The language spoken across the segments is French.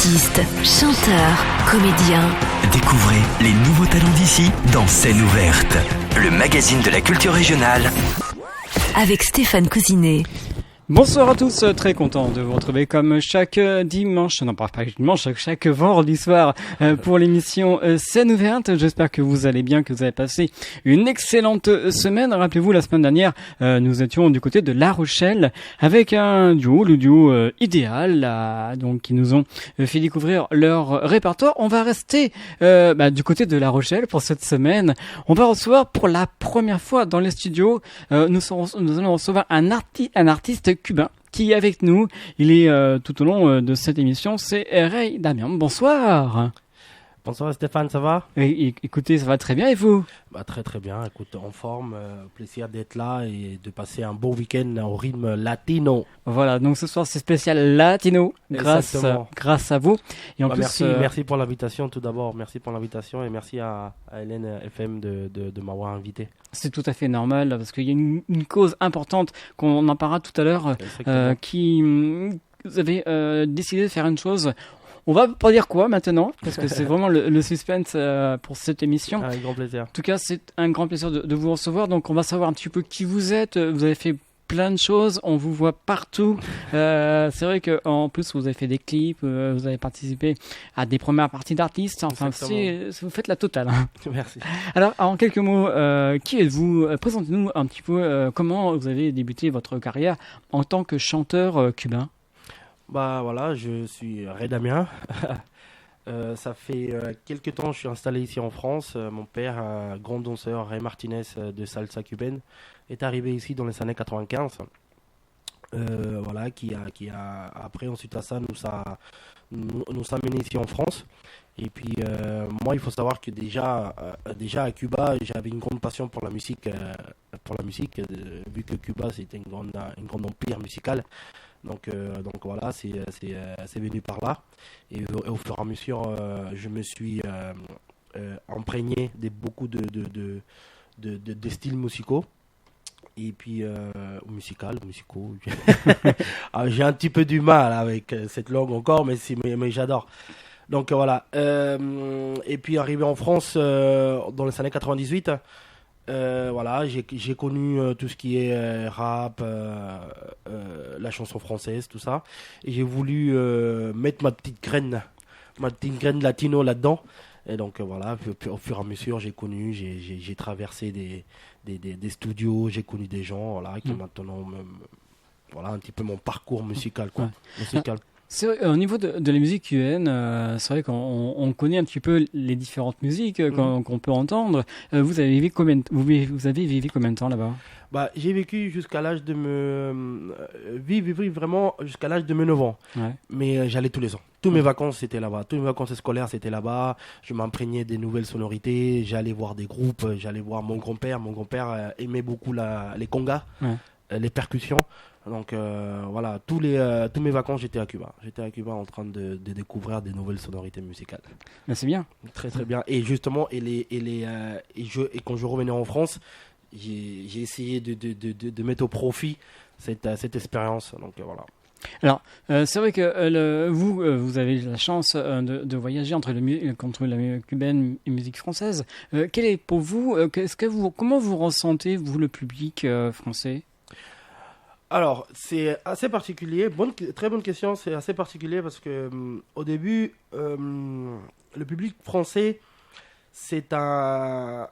Artistes, chanteurs, comédiens. Découvrez les nouveaux talents d'ici dans Scène ouverte, le magazine de la culture régionale. Avec Stéphane Cousinet. Bonsoir à tous, très content de vous retrouver comme chaque dimanche, non pas dimanche, chaque vendredi soir pour l'émission Scène ouverte. J'espère que vous allez bien, que vous avez passé une excellente semaine. Rappelez-vous, la semaine dernière, nous étions du côté de La Rochelle avec un duo, le duo idéal, donc qui nous ont fait découvrir leur répertoire. On va rester du côté de La Rochelle pour cette semaine. On va recevoir pour la première fois dans les studios, nous allons recevoir un artiste cubain qui est avec nous. Il est tout au long de cette émission, c'est Rey Damian. Bonsoir. Bonsoir Stéphane, ça va? Écoutez, ça va très bien et vous? Très très bien, écoute, en forme, plaisir d'être là et de passer un bon week-end au rythme latino. Voilà, donc ce soir c'est spécial latino grâce à vous. Et en plus, merci pour l'invitation tout d'abord, merci pour l'invitation et merci à Hélène FM de m'avoir invité. C'est tout à fait normal parce qu'il y a une cause importante qu'on en parlera tout à l'heure qui vous avez décidé de faire une chose. On va pas dire quoi maintenant, parce que c'est vraiment le suspense pour cette émission. Avec grand plaisir. En tout cas, c'est un grand plaisir de vous recevoir. Donc, on va savoir un petit peu qui vous êtes. Vous avez fait plein de choses, on vous voit partout. C'est vrai qu'en plus, vous avez fait des clips, vous avez participé à des premières parties d'artistes. Enfin, vous faites la totale. Hein. Merci. Alors, en quelques mots, qui êtes-vous? Présentez-nous un petit peu comment vous avez débuté votre carrière en tant que chanteur cubain. Voilà, je suis Rey Damian. Ça fait quelques temps que je suis installé ici en France. Mon père, un grand danseur, Rey Martinez de salsa cubaine, est arrivé ici dans les années 95. Qui a après ensuite à ça nous a amené ici en France. Et puis moi, il faut savoir que déjà à Cuba, j'avais une grande passion pour la musique, vu que Cuba c'était une grande empire musical. Donc voilà, c'est venu par là. Et au fur et à mesure, je me suis imprégné de beaucoup de styles musicaux. Et puis, musicaux. J'ai un petit peu du mal avec cette langue encore, mais j'adore. Donc voilà. Et puis, arrivé en France dans les années 98, j'ai connu tout ce qui est rap, la chanson française, tout ça. Et j'ai voulu mettre ma petite graine latino là-dedans. Et donc au fur et à mesure, j'ai traversé des studios, j'ai connu des gens qui maintenant un petit peu mon parcours musical quoi. C'est vrai, au niveau de la musique cubaine, c'est vrai qu'on connaît un petit peu les différentes musiques qu'on peut entendre. Vous avez vécu combien de temps là-bas? J'ai vécu jusqu'à l'âge de vivre vraiment jusqu'à l'âge de mes 9 ans. Ouais. Mais j'allais tous les ans. Toutes mes vacances c'était là-bas. Toutes mes vacances scolaires c'était là-bas. Je m'imprégnais des nouvelles sonorités. J'allais voir des groupes. J'allais voir mon grand-père. Mon grand-père aimait beaucoup les congas, les percussions. Donc tous mes vacances j'étais à Cuba. J'étais à Cuba en train de découvrir des nouvelles sonorités musicales. C'est bien. Très très bien. Et justement et quand je revenais en France, j'ai essayé de mettre au profit cette expérience. Donc voilà. Alors, c'est vrai que vous avez la chance de voyager entre la musique cubaine et la musique française. Quel est pour vous, comment vous ressentez, vous, le public français? Alors, c'est assez particulier. Très bonne question. C'est assez particulier parce que au début, le public français, c'est un...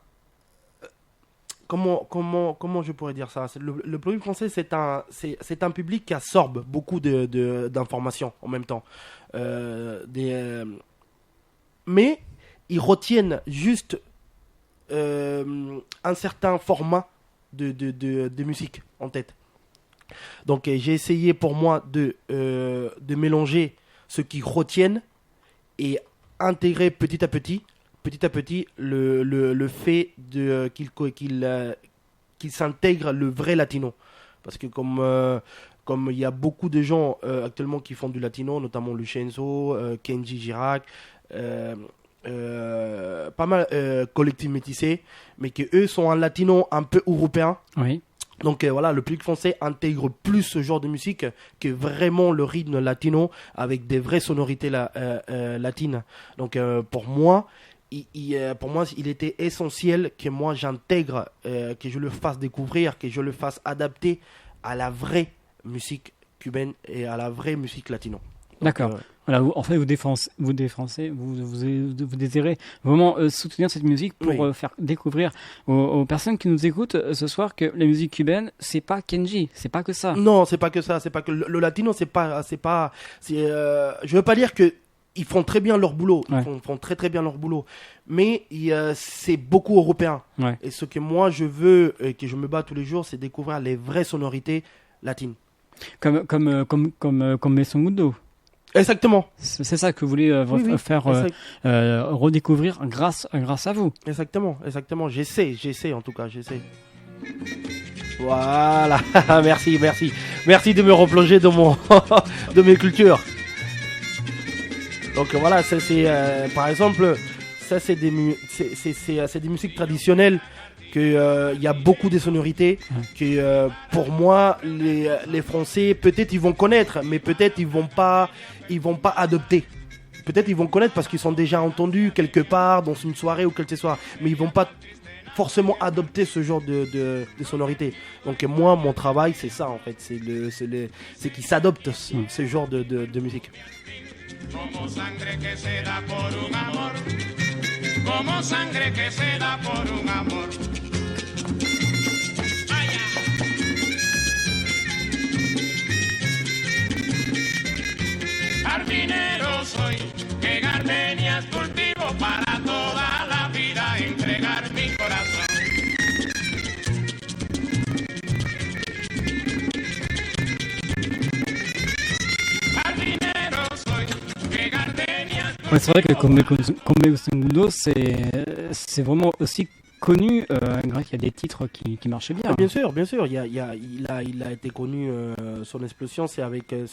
Comment je pourrais dire ça? Le public français, c'est un public qui absorbe beaucoup d'informations en même temps. Mais ils retiennent juste un certain format de musique en tête. Donc j'ai essayé pour moi de mélanger ce qu'ils retiennent et intégrer petit à petit le fait qu'il s'intègre le vrai latino. Parce que comme il y a beaucoup de gens actuellement qui font du latino, notamment Lucenzo, Kenji Girac, pas mal Collectif Métissé, mais que eux sont un latino un peu européen. Oui. Donc voilà, le public français intègre plus ce genre de musique que vraiment le rythme latino avec des vraies sonorités latines. Donc pour moi, il était essentiel que moi j'intègre, que je le fasse découvrir, que je le fasse adapter à la vraie musique cubaine et à la vraie musique latino. Donc, D'accord. Voilà, en fait, vous désirez vraiment soutenir cette musique pour Oui. faire découvrir aux personnes qui nous écoutent ce soir que la musique cubaine, c'est pas Kenji, c'est pas que ça. Non, c'est pas que ça, c'est pas que le latino, je veux pas dire que ils font très bien leur boulot, Ouais. ils font très très bien leur boulot, mais c'est beaucoup européen. Ouais. Et ce que moi je veux et que je me bats tous les jours, c'est découvrir les vraies sonorités latines. Comme Maison Mundo. Exactement, C'est ça que vous voulez Oui, faire redécouvrir grâce à vous. exactement. J'essaie en tout cas, j'essaie. Voilà, merci de me replonger dans de mes cultures. Donc voilà, ça c'est par exemple, ça c'est des musiques traditionnelles que il y a beaucoup de sonorités que pour moi les Français peut-être ils vont connaître, mais peut-être ils vont pas adopter. Peut-être ils vont connaître parce qu'ils sont déjà entendus quelque part dans une soirée ou quelque chose, mais ils vont pas forcément adopter ce genre de sonorités. Donc moi mon travail c'est ça en fait, c'est qu'ils s'adoptent ce genre de musique. Como sangre que se da por un amor, como sangre que se da por un amor. Vaya. Jardinero soy, que gardenias cultivo para toda la vida entregar mi corazón. Jardinero soy, que gardenias Ouais, c'est vrai que comme Maison Mundo, c'est vraiment aussi connu grâce qu'il y a des titres qui marchent bien. Bien sûr, il a été connu, son explosion, c'est avec un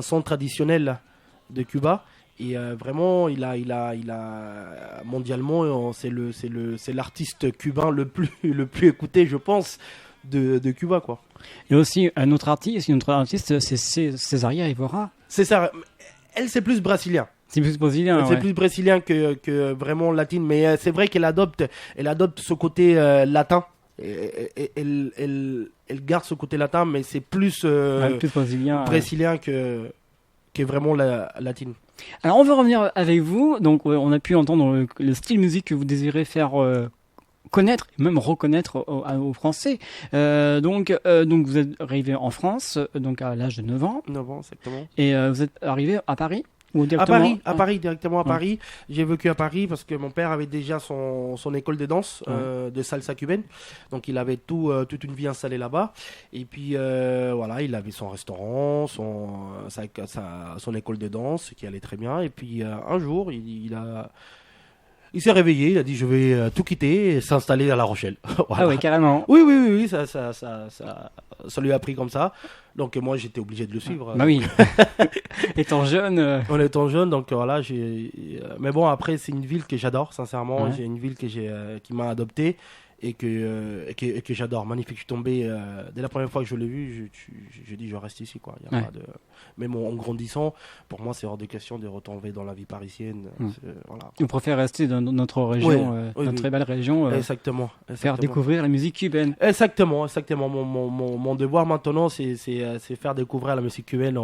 son traditionnel de Cuba. Et vraiment, il a mondialement, c'est l'artiste cubain le plus écouté, je pense, de Cuba, quoi. Il y a aussi un autre artiste, c'est Césaria Évora. C'est ça. Elle, c'est plus brésilien. C'est plus brésilien. C'est Ouais. plus brésilien que vraiment latine, mais c'est vrai qu'elle adopte ce côté latin. Elle garde ce côté latin, mais c'est plus Plus brésilien. brésilien que vraiment latine. Alors on va revenir avec vous. Donc on a pu entendre le style musique que vous désirez faire connaître, même reconnaître aux Français. Donc vous êtes arrivé en France, donc à l'âge de 9 ans, 9 ans, exactement. et vous êtes arrivé à Paris ou À directement Paris, directement à Ouais. Paris. J'ai vécu à Paris parce que mon père avait déjà son école de danse, de salsa cubaine. Donc il avait toute une vie installée là-bas. Et puis voilà, il avait son restaurant, son école de danse qui allait très bien. Et puis un jour, il s'est réveillé, il a dit je vais tout quitter et s'installer à La Rochelle. Voilà. Ah ouais, carrément. Oui, ça lui a pris comme ça. Donc moi j'étais obligé de le suivre. Bah oui. Étant jeune. En étant jeune, donc voilà, mais bon, après, c'est une ville que j'adore, sincèrement. Ouais. C'est une ville qui m'a adopté et que j'adore. Magnifique, je suis tombé, dès la première fois que je l'ai vu, je dis, je reste ici, quoi. Il y a Ouais. pas de... Même en grandissant, pour moi, c'est hors de question de retomber dans la vie parisienne. Mm. Voilà. On préfère rester dans notre région, Oui, notre oui. très belle région, Exactement. faire découvrir la musique cubaine. Exactement. Mon devoir maintenant, c'est faire découvrir la musique cubaine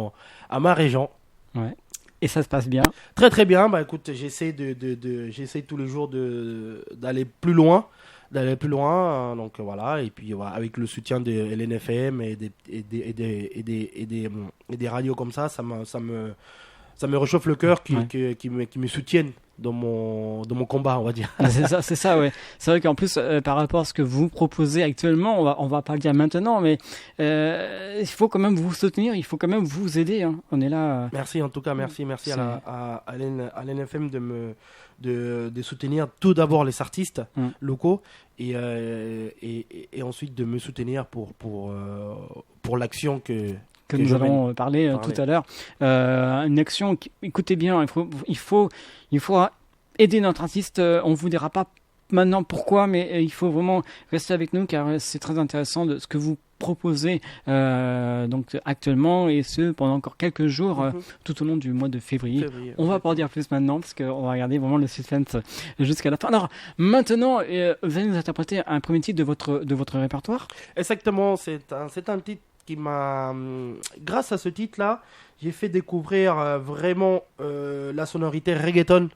à ma région. Ouais. Et ça se passe bien. Très très bien, bah écoute, j'essaie j'essaie tous les jours d'aller plus loin, donc voilà, et puis voilà, avec le soutien de LNFM et des radios comme ça me réchauffe le cœur qui me soutiennent dans mon combat, on va dire. Ah, c'est ça, ouais. C'est vrai qu'en plus, par rapport à ce que vous proposez actuellement, on va pas le dire maintenant, mais il faut quand même vous soutenir, il faut quand même vous aider. Hein. On est là. Merci en tout cas, merci à l'NFM de soutenir tout d'abord les artistes locaux et ensuite de me soutenir pour l'action que nous je allons parler tout à l'heure. Une action, écoutez bien, il faut aider notre artiste. On vous dira pas maintenant pourquoi, mais il faut vraiment rester avec nous car c'est très intéressant de ce que vous proposez donc actuellement et ce pendant encore quelques jours tout au long du mois de février. On va pas en dire plus maintenant parce qu'on va regarder vraiment le suspense jusqu'à la fin. Alors maintenant, vous allez nous interpréter un premier titre de votre répertoire. Exactement, c'est un titre qui m'a... Grâce à ce titre-là, j'ai fait découvrir vraiment la sonorité reggaeton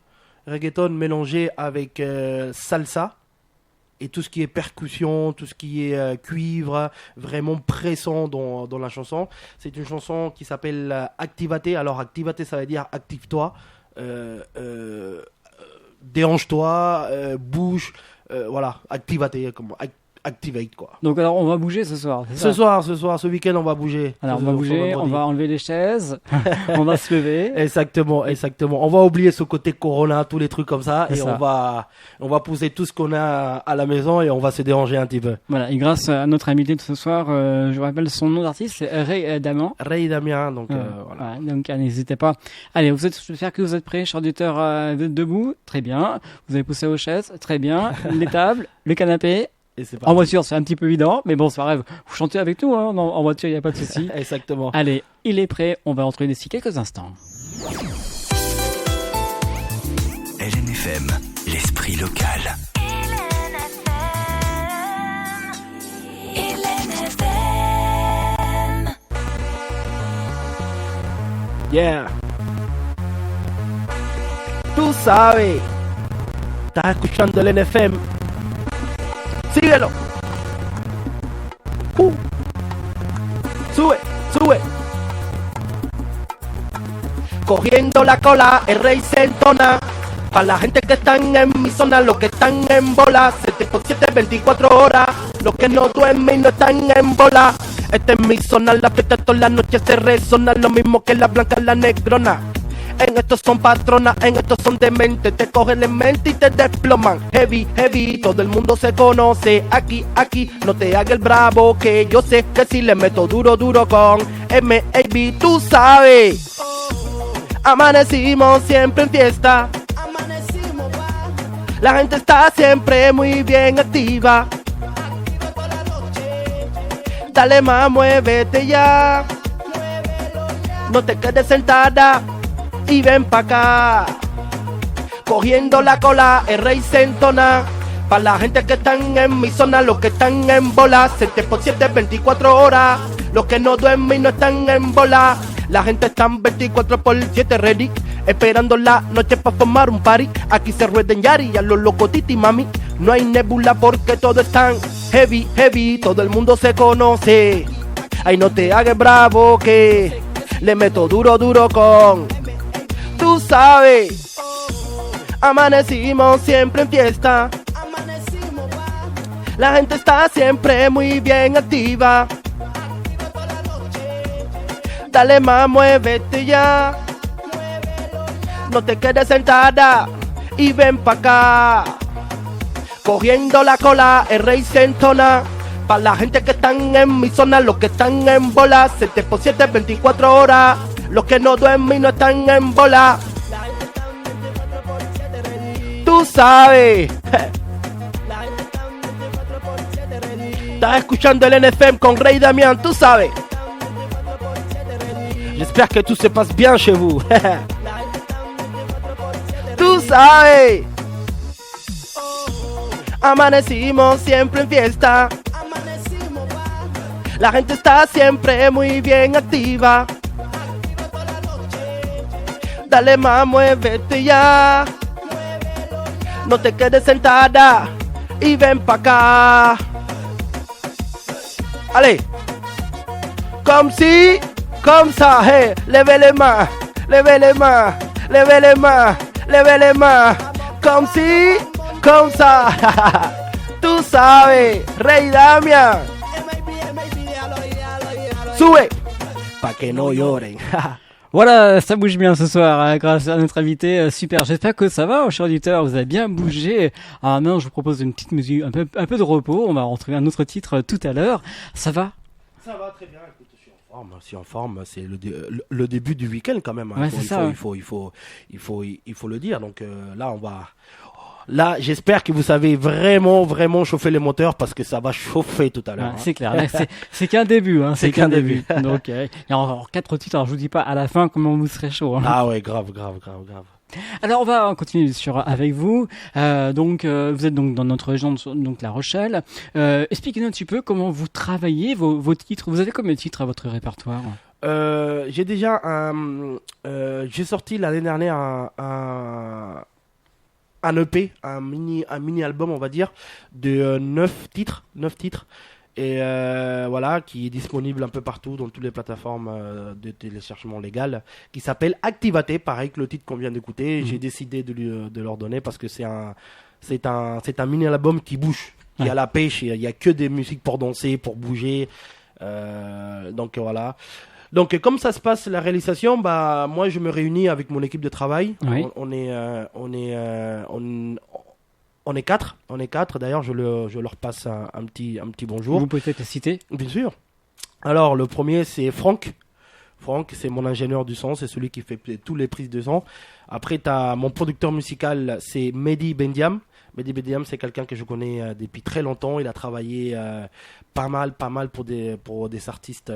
mélangé avec salsa. Et tout ce qui est percussion, tout ce qui est cuivre, vraiment pressant dans la chanson. C'est une chanson qui s'appelle Activate. Alors Activate, ça veut dire active-toi, déhanche-toi, bouge, voilà, Activate, comme activate quoi. Donc alors on va bouger ce soir. Ce soir, ce week-end on va bouger. Alors on va bouger, on va enlever les chaises, on va se lever. Exactement. On va oublier ce côté corona, tous les trucs comme ça, C'est et ça. on va pousser tout ce qu'on a à la maison et on va se déranger un petit peu. Voilà, et grâce à notre invité de ce soir, je vous rappelle son nom d'artiste, c'est Ray Daman. Ray Damien, donc Voilà, voilà. donc n'hésitez pas. Allez, j'espère que vous êtes prêts, chers auditeurs, vous êtes debout, très bien. Vous avez poussé aux chaises, très bien. Les tables, le canapé. Et c'est En parti. voiture, c'est un petit peu évident, mais bon, c'est pas grave. Vous chantez avec nous, hein, en voiture, il n'y a pas de souci. Exactement. Allez, il est prêt, on va entrer d'ici quelques instants. LNFM, l'esprit local. Yeah. Tú sabes. Estás escuchando el NFM. Síguelo. Sube, sube. Cogiendo la cola, el rey se entona. Para la gente que están en mi zona, los que están en bola, 7x7, 24 horas. Los que no duermen y no están en bola. Esta es mi zona, la fiesta toda la noche se resona. Lo mismo que la blanca, la negrona. En estos son patronas, en estos son dementes. Te cogen en mente y te desploman. Heavy, heavy, todo el mundo se conoce. Aquí, aquí, no te hagas el bravo, que yo sé que si le meto duro, duro con M.A.B. Tú sabes. Amanecimos siempre en fiesta. La gente está siempre muy bien activa. Dale más, muévete ya. No te quedes sentada y ven pa' acá. Cogiendo la cola, el rey se entona. Pa' la gente que están en mi zona, los que están en bola, 7x7, 24 horas. Los que no duermen y no están en bola. La gente está 24x7 ready, esperando la noche pa' formar un party. Aquí se rueden yari a los locos titi mami. No hay nebula porque todos están heavy, heavy. Todo el mundo se conoce. Ay, no te hagas bravo que le meto duro, duro con... Tú sabes. Amanecimos siempre en fiesta. La gente está siempre muy bien activa. Dale más, muévete ya. No te quedes sentada y ven pa' acá. Cogiendo la cola, el rey se entona. Pa' la gente que están en mi zona, los que están en bola, 7x7, 24 horas. Los que no duermen y no están en bola. Tú sabes. Estás escuchando el NFM con Ray Damian, tú sabes. J'espère que tout se passe bien chez vous. Tú sabes. Amanecimos siempre en fiesta. La gente está siempre muy bien activa. Dale más, muévete ya. No te quedes sentada y ven pa' acá. Allez. Comme si, comme ça, hey. Levez les mains, levez les mains, levez les mains, levez les mains. Comme si, comme ça. Tú sabes, Ray Damian. Sube, pa' que no lloren. Voilà, ça bouge bien ce soir grâce à notre invité. Super, j'espère que ça va, chers auditeurs, vous avez bien bougé. Ah maintenant, je vous propose une petite musique, un peu de repos. On va retrouver un autre titre tout à l'heure. Ça va? Ça va très bien, écoute, je suis en forme, c'est le début du week-end quand même. Ouais, c'est ça. Il faut le dire. Donc là, Là, j'espère que vous savez vraiment chauffer les moteurs parce que ça va chauffer tout à l'heure. Ouais, c'est clair. Là, c'est qu'un début. Hein, C'est qu'un début. Donc, il y a encore 4 titres. Alors, je vous dis pas à la fin comment vous serez chaud. Hein. Ah ouais, grave. Alors, on va continuer avec vous. Vous êtes donc dans notre région, donc La Rochelle. Expliquez-nous un petit peu comment vous travaillez vos titres. Vous avez combien de titres à votre répertoire? J'ai déjà j'ai sorti l'année dernière un EP, un mini album on va dire de 9 titres et voilà, qui est disponible un peu partout dans toutes les plateformes de téléchargement légal, qui s'appelle Activaté, pareil que le titre qu'on vient d'écouter. J'ai décidé de leur donner parce que c'est un mini album qui bouge, qui a la pêche, il y a que des musiques pour danser, pour bouger, donc voilà. Donc comme ça se passe la réalisation, bah moi je me réunis avec mon équipe de travail. Oui. On est quatre. D'ailleurs je leur passe un petit bonjour. Vous pouvez peut-être les citer. Bien sûr. Alors le premier c'est Franck. Franck, c'est mon ingénieur du son, c'est celui qui fait tous les prises de son. Après t'as mon producteur musical, c'est Mehdi Bendiam. Mehdi Bendiam, c'est quelqu'un que je connais depuis très longtemps. Il a travaillé pas mal pour des artistes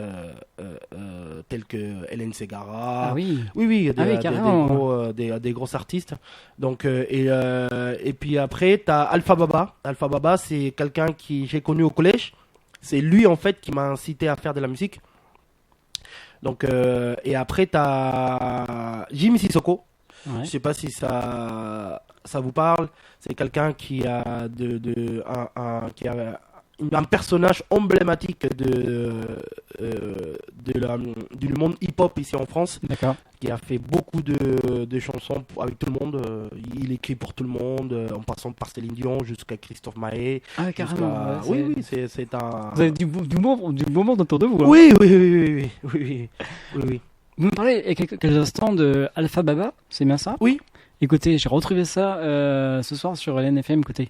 tels que Hélène Segara. Ah oui. Oui, carrément. des gros artistes. Donc et puis après t'as Alpha Baba. Alpha Baba, c'est quelqu'un qui j'ai connu au collège. C'est lui en fait qui m'a incité à faire de la musique. Donc et après t'as Jimmy Sissoko. Ouais. Je sais pas si ça vous parle. C'est quelqu'un qui a un personnage emblématique du monde hip-hop ici en France. D'accord. Qui a fait beaucoup de chansons avec tout le monde. Il écrit pour tout le monde, en passant par Céline Dion jusqu'à Christophe Maé. Ah carrément. Ouais, oui, c'est un. Vous avez du beau monde autour de vous. Hein. Oui. Vous me parlez il y a quelques instants de Alpha Baba, c'est bien ça? Oui. Écoutez, j'ai retrouvé ça ce soir sur LNFM, écoutez.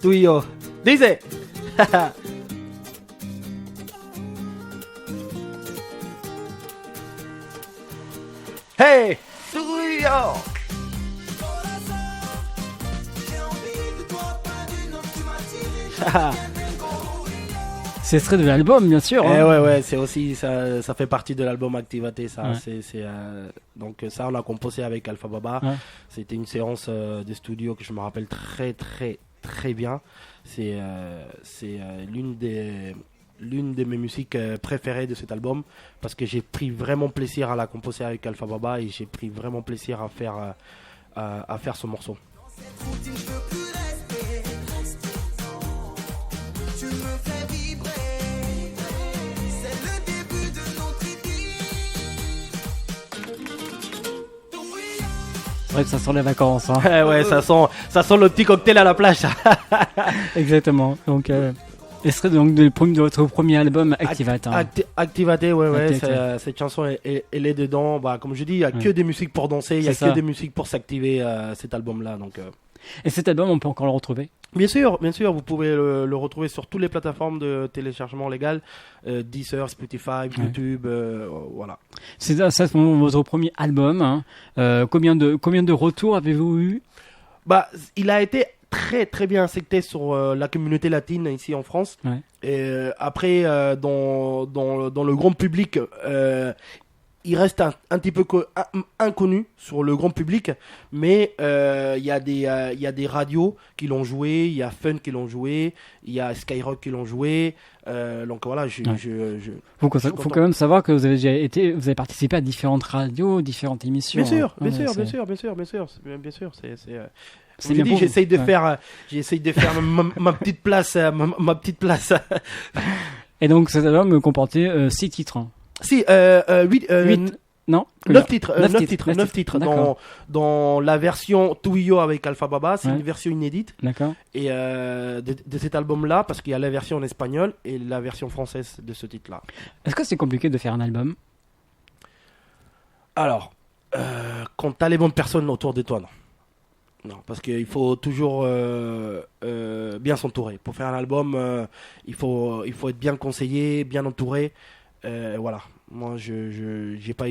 Tuyo. Dice. Hey. Tuyo. C'est extrait de l'album, bien sûr. Hein. Ouais, c'est aussi ça fait partie de l'album Activaté, ça. Ouais. Donc ça on l'a composé avec Alpha Baba. Ouais. C'était une séance de studio que je me rappelle très bien. C'est l'une de mes musiques préférées de cet album parce que j'ai pris vraiment plaisir à la composer avec Alpha Baba et j'ai pris vraiment plaisir à faire ce morceau. C'est vrai que ça sent les vacances. Hein. Ouais, ça sent le petit cocktail à la plage. Exactement. Donc, extrait donc de votre premier album Activate. Hein. Activaté, ouais. Activaté. Cette chanson, elle est dedans. Bah, comme je dis, il n'y a que des musiques pour danser, il n'y a C'est ça. que des musiques pour s'activer, cet album-là. Donc, Et cet album, on peut encore le retrouver? Bien sûr, vous pouvez le retrouver sur toutes les plateformes de téléchargement légal, Deezer, Spotify, YouTube, voilà. C'est votre premier album. Hein. Combien de retours avez-vous eu? Bah, il a été très bien accepté sur la communauté latine ici en France. Ouais. Et après, dans le grand public, il reste un petit peu inconnu sur le grand public, mais il y a des radios qui l'ont joué, il y a Fun qui l'ont joué, il y a Skyrock qui l'ont joué. Donc voilà, Faut quand même savoir que vous avez participé à différentes radios, différentes émissions. Bien sûr, hein. bien sûr. C'est bien pour j'essaye de vous. faire ma petite place, ma petite place. Et donc cet album comportait 6 titres. Hein. Si, 8, 9 titres dans la version Tuyo avec Alpha Baba, c'est une version inédite. D'accord. Et de cet album-là, parce qu'il y a la version en espagnol et la version française de ce titre-là. Est-ce que c'est compliqué de faire un album? Alors, quand t'as les bonnes personnes autour de toi, non. Non, parce qu'il faut toujours bien s'entourer. Pour faire un album, il faut être bien conseillé, bien entouré. Voilà. Moi, j'ai pas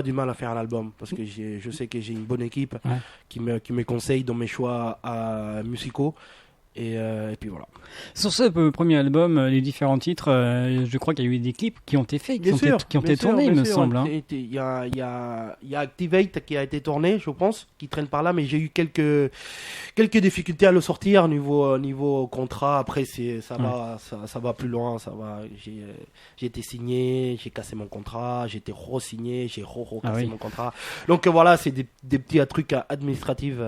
du mal à faire un album parce que je sais que j'ai une bonne équipe qui me conseille dans mes choix musicaux. Et puis voilà. Sur ce premier album, les différents titres, je crois qu'il y a eu des clips qui ont été faits, qui ont été tournés, il me semble. Hein. Il y a Activate qui a été tourné, je pense, qui traîne par là, mais j'ai eu quelques difficultés à le sortir niveau contrat. Après, ça va plus loin, ça va. J'ai été signé, j'ai cassé mon contrat, j'ai été re-signé, j'ai cassé mon contrat. Donc voilà, c'est des petits trucs administratifs,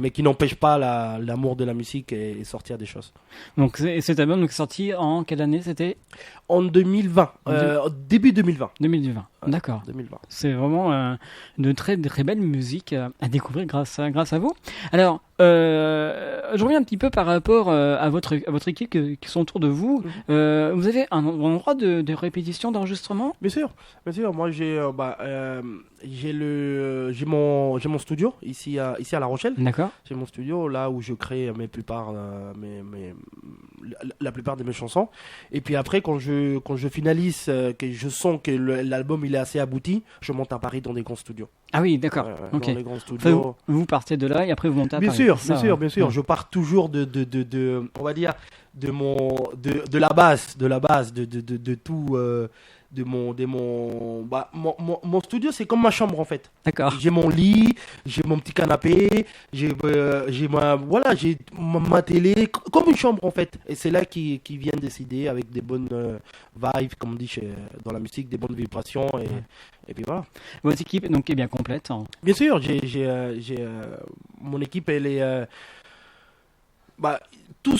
mais qui n'empêchent pas l'amour de la musique et sortir des choses. Donc cet album est sorti en quelle année c'était ? En 2020, début 2020. 2020, d'accord. 2020. C'est vraiment de très très belle musique à découvrir grâce à vous. Alors, je reviens un petit peu par rapport à votre équipe qui sont autour de vous. Vous avez un endroit de répétition, d'enregistrement ? Bien sûr. Moi, j'ai mon studio ici à La Rochelle. D'accord. C'est mon studio là où je crée la plupart de mes chansons. Et puis après, quand je finalise, que je sens que l'album il est assez abouti, je monte à Paris dans des grands studios. Ah oui, d'accord. Dans Okay. les grands studios. Enfin, vous partez de là et après vous montez à Paris. Bien sûr. Ouais. Je pars toujours de on va dire de la base, de tout. Mon studio, c'est comme ma chambre en fait. D'accord. J'ai mon lit, j'ai mon petit canapé, j'ai ma télé, comme une chambre en fait. Et c'est là qui vient décider avec des bonnes vibes, comme on dit dans la musique, des bonnes vibrations et puis voilà. Votre équipe donc est bien complète. Hein. Bien sûr, mon équipe, elle est. Tout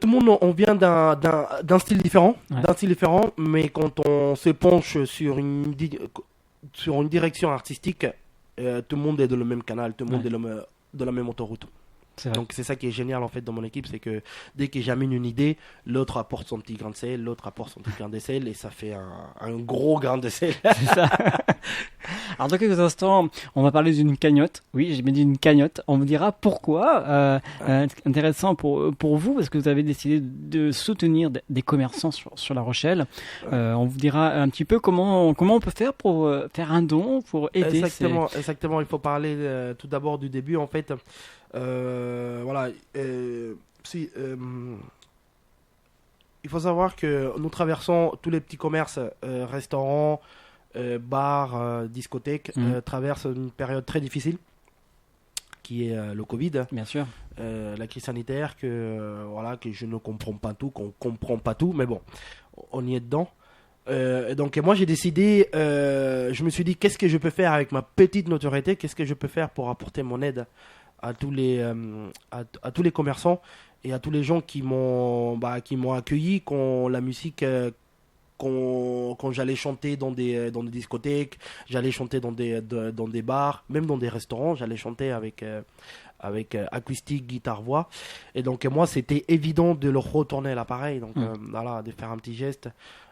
le monde, on vient d'un style différent, mais quand on se penche sur une direction artistique, tout le monde est dans le même canal, tout le monde est dans la même autoroute. Donc c'est ça qui est génial en fait dans mon équipe, c'est que dès que j'amène une idée, l'autre apporte son petit grain de sel, l'autre apporte son petit grain de sel et ça fait un gros grain de sel. C'est ça. Alors dans quelques instants, on va parler d'une cagnotte. Oui, j'ai bien dit une cagnotte. On vous dira pourquoi. Intéressant pour vous parce que vous avez décidé de soutenir des commerçants sur La Rochelle. On vous dira un petit peu comment on peut faire pour faire un don, pour aider. Exactement. Il faut parler tout d'abord du début en fait. Il faut savoir que nous traversons tous les petits commerces, restaurants, bars, discothèques, traversent une période très difficile qui est le Covid. Bien sûr. La crise sanitaire que je ne comprends pas tout, qu'on comprend pas tout, mais bon, on y est dedans. Donc moi j'ai décidé, je me suis dit qu'est-ce que je peux faire avec ma petite notoriété, qu'est-ce que je peux faire pour apporter mon aide à tous les commerçants et à tous les gens qui m'ont accueilli quand la musique quand j'allais chanter dans des discothèques, j'allais chanter dans des bars, même dans des restaurants, j'allais chanter avec acoustique, guitare, voix. Et donc moi c'était évident de leur retourner l'appareil, donc de faire un petit geste.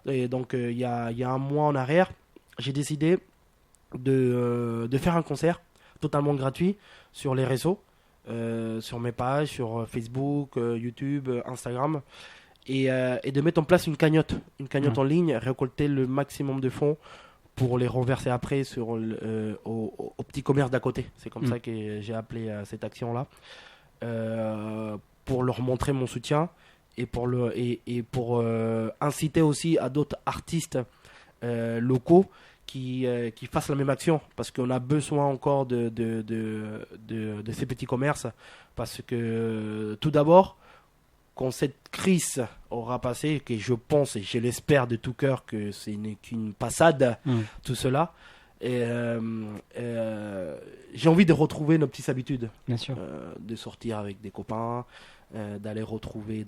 Et donc il y a un mois en arrière, j'ai décidé de faire un concert totalement gratuit sur les réseaux, sur mes pages, sur Facebook, YouTube, Instagram, et de mettre en place une cagnotte en ligne, récolter le maximum de fonds pour les renverser après au petit commerce d'à côté. C'est comme ça que j'ai appelé cette action-là, pour leur montrer mon soutien et pour inciter aussi à d'autres artistes locaux qui fassent la même action, parce qu'on a besoin encore de ces petits commerces, parce que tout d'abord, quand cette crise aura passé, que je pense et je l'espère de tout cœur que ce n'est qu'une passade, tout cela, et j'ai envie de retrouver nos petites habitudes. Bien sûr. De sortir avec des copains, d'aller retrouver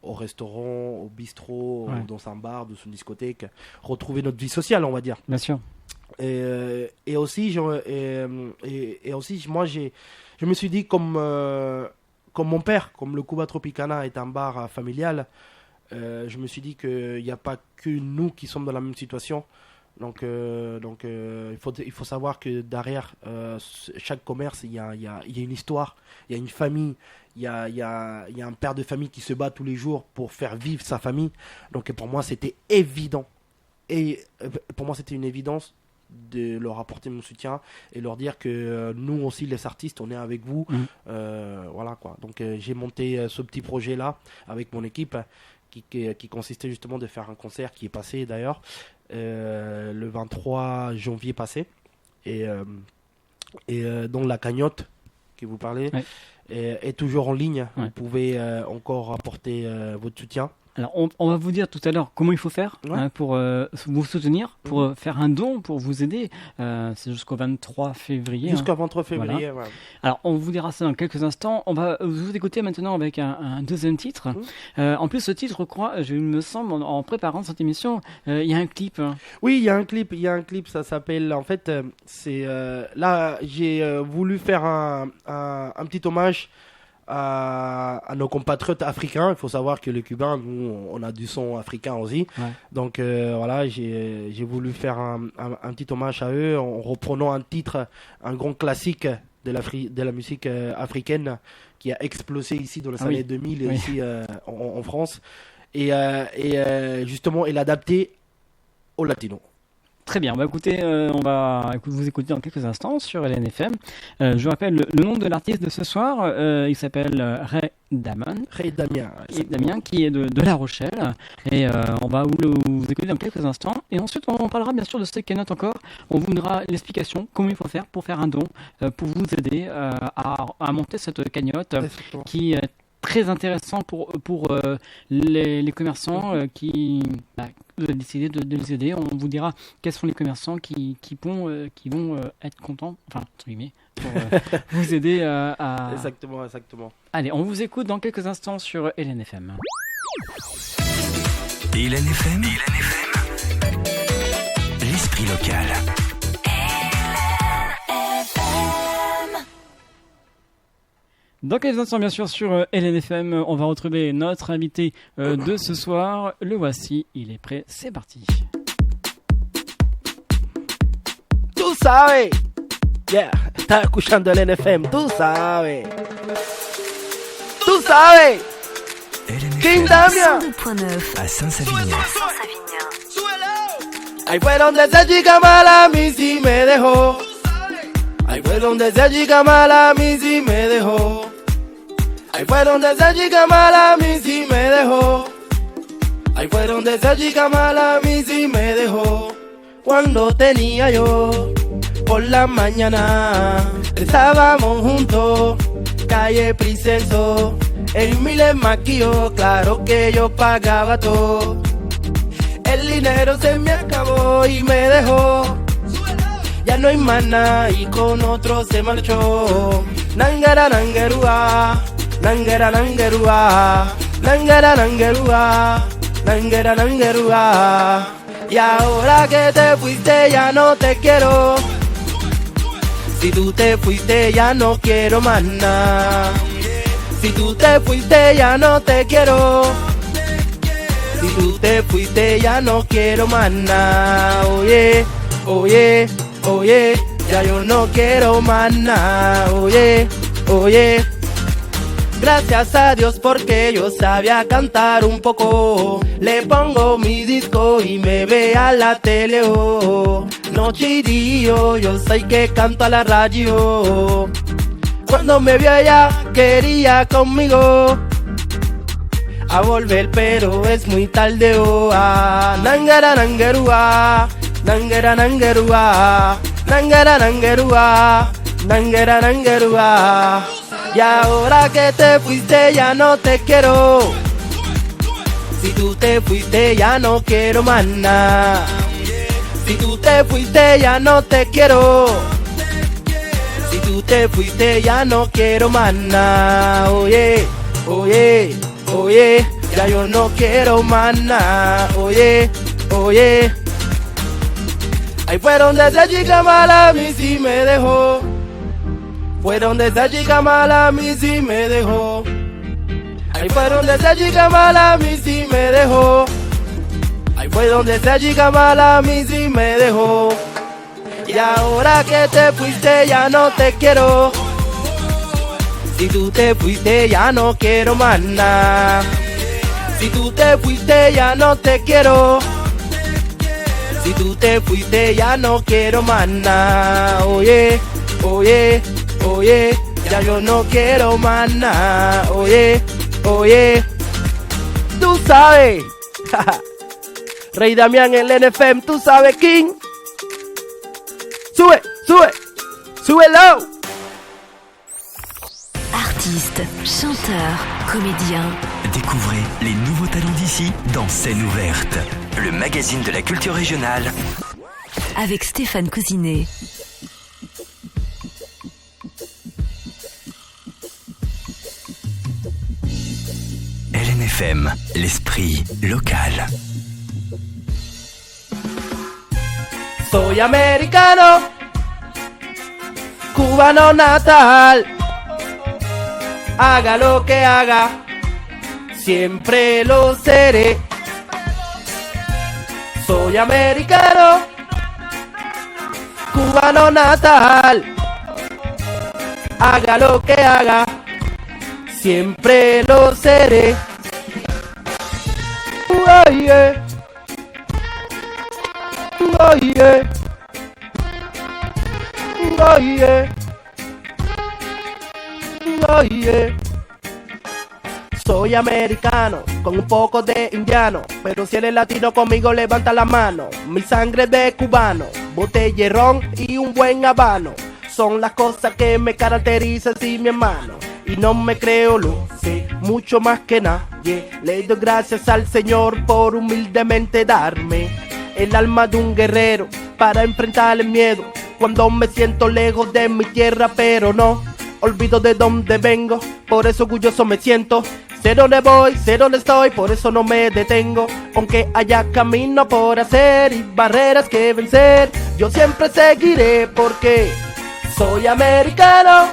au restaurant, au bistrot, dans un bar, dans une discothèque, retrouver notre vie sociale, on va dire. Bien sûr. Et aussi, moi, je me suis dit, comme mon père, comme le Cuba Tropicana est un bar familial, je me suis dit qu'il n'y a pas que nous qui sommes dans la même situation. Donc il faut savoir que derrière chaque commerce, il y a une histoire, il y a une famille, il y a un père de famille qui se bat tous les jours pour faire vivre sa famille. Donc pour moi, c'était évident pour moi, c'était une évidence de leur apporter mon soutien et leur dire que nous aussi, les artistes, on est avec vous. Voilà quoi. Donc j'ai monté ce petit projet-là avec mon équipe qui consistait justement de faire un concert qui est passé d'ailleurs le 23 janvier passé. Et dont la cagnotte que vous parlez est toujours en ligne. Vous pouvez encore apporter votre soutien. Alors, on va vous dire tout à l'heure comment il faut faire pour vous soutenir, pour faire un don, pour vous aider. C'est jusqu'au 23 février. Jusqu'au 23 février, voilà. Alors, on vous dira ça dans quelques instants. On va vous écouter maintenant avec un deuxième titre. En plus, ce titre, il me semble, en préparant cette émission, il y a un clip. Oui, il y a un clip, ça s'appelle, en fait, là, j'ai voulu faire un petit hommage à nos compatriotes africains. Il faut savoir que les Cubains, nous, on a du son africain aussi. Donc voilà, j'ai voulu faire un petit hommage à eux en reprenant un titre, un grand classique de la musique africaine qui a explosé ici dans les années 2000 ici en France et justement il adapté au latino. Très bien, on va vous écouter dans quelques instants sur LNFM. Je vous rappelle le nom de l'artiste de ce soir, il s'appelle Ray Damien, qui est de La Rochelle. Et on va vous écouter dans quelques instants. Et ensuite, on parlera bien sûr de cette cagnotte encore. On vous donnera l'explication, comment il faut faire pour faire un don, pour vous aider à monter cette cagnotte qui est très intéressant pour les commerçants qui vous avez décidé de les aider. On vous dira quels sont les commerçants qui vont être contents, enfin entre guillemets, pour vous aider à... Exactement. Allez, on vous écoute dans quelques instants sur LNFM. LNFM, l'esprit local. Dans quelques instants, bien sûr, sur LNFM, on va retrouver notre invité de ce soir. Le voici, il est prêt, c'est parti. Tú sabes, yeah, estás escuchando el NFM, tú sabes, King Damien, 102.9 à Saint-Savignan. ahí fue donde esa chica mala a mí sí me dejó. Ahí fue donde esa chica mala a mí sí me dejó. Ahí fue donde esa chica mala a mí sí me dejó. Ahí fue donde esa chica mala a mí sí me dejó. Cuando tenía yo por la mañana estábamos juntos, calle Pricenso, en Miles Maquillo, claro que yo pagaba todo. El dinero se me acabó y me dejó. Ya no hay más nada y con otro se marchó. Nangara nangerua, nangara nangerua, nangara nangerua, nangara nangerua. Y ahora que te fuiste ya no te quiero. Si tú te fuiste ya no quiero más nada. Si tú te fuiste ya no te quiero. Si tú te fuiste ya no quiero más nada. Oye, oye, oye, ya yo no quiero más nada. Oye, oye. Gracias a Dios porque yo sabía cantar un poco. Le pongo mi disco y me ve a la tele. Oh. Noche y día yo soy que canto a la radio. Cuando me vio ella quería conmigo a volver pero es muy tarde. Oh. Ah. Nangara nangerua, nangara nangerua, nangara nangerua, nangara nangerua. Y ahora que te fuiste ya no te quiero. Si tú te fuiste ya no quiero más nada. Si tú te fuiste ya no te quiero. Si tú te fuiste ya no quiero más nada. Oye, oye, oye, ya yo no quiero más nada. Oye, oye. Ahí fue donde esa chica mala a mí sí me dejó. Fue donde esa chica mala a mí sí me dejó. Ahí fue donde esa chica mala a mí sí me dejó. Ahí fue donde esa chica mala a mí sí me dejó. Y ahora que te fuiste ya no te quiero. Si tú te fuiste ya no quiero más nada. Si tú te fuiste ya no te quiero. Si tú te fuiste ya no quiero más nada. Oye, oye, oye, ya yo no quiero más nada. Oye, oye, tú sabes. Rey Damián en el NFM, tú sabes quién. Sube, sube, súbelo. Artiste, chanteur, comédien. Découvrez les nouveaux talents d'ici dans Scène ouverte, le magazine de la culture régionale. Avec Stéphane Cousinet. LNFM, l'esprit local. Soy americano, cubano natal. Haga lo que haga, siempre lo seré. Soy americano, cubano natal. Haga lo que haga, siempre lo seré. Oh yeah. Oh yeah. Oh yeah. Oh yeah. Soy americano, con un poco de indiano, pero si eres latino conmigo levanta la mano. Mi sangre es de cubano, botella de ron y un buen habano. Son las cosas que me caracterizan, sí, mi hermano. Y no me creo, lo sé mucho más que nadie. Le doy gracias al Señor por humildemente darme el alma de un guerrero para enfrentar el miedo cuando me siento lejos de mi tierra, pero no olvido de dónde vengo, por eso orgulloso me siento. Sé dónde voy, sé dónde estoy, por eso no me detengo. Aunque haya camino por hacer y barreras que vencer, yo siempre seguiré porque soy americano,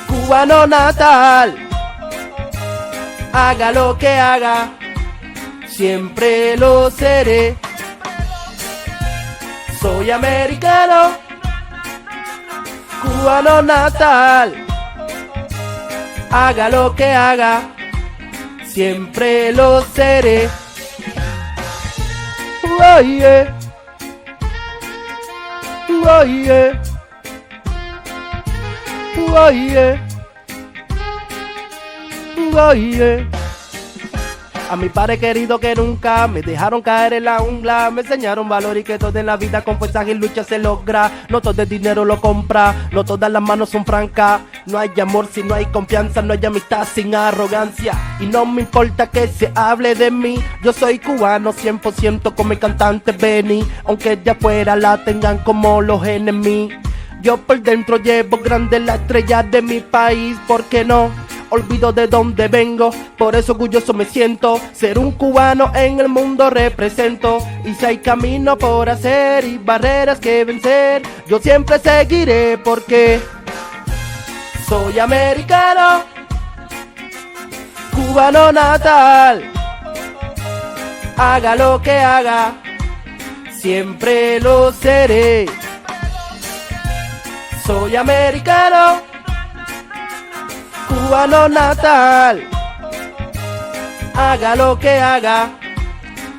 cubano natal. Haga lo que haga, siempre lo seré. Soy americano, cubano natal. Haga lo que haga, siempre lo seré. Oh yeah. Oh yeah. Oh yeah. Oh yeah. A mi padre querido que nunca me dejaron caer en la jungla, me enseñaron valor y que todo en la vida con fuerza y lucha se logra. No todo el dinero lo compra, no todas las manos son francas. No hay amor si no hay confianza, no hay amistad sin arrogancia. Y no me importa que se hable de mí, yo soy cubano 100% con mi cantante Benny. Aunque de afuera la tengan como los enemigos, yo por dentro llevo grande la estrella de mi país. ¿Por qué no? Olvido de dónde vengo, por eso orgulloso me siento. Ser un cubano en el mundo represento. Y si hay camino por hacer y barreras que vencer, yo siempre seguiré porque soy americano, cubano natal. Haga lo que haga, siempre lo seré. Soy americano, cubano natal. Haga lo que haga,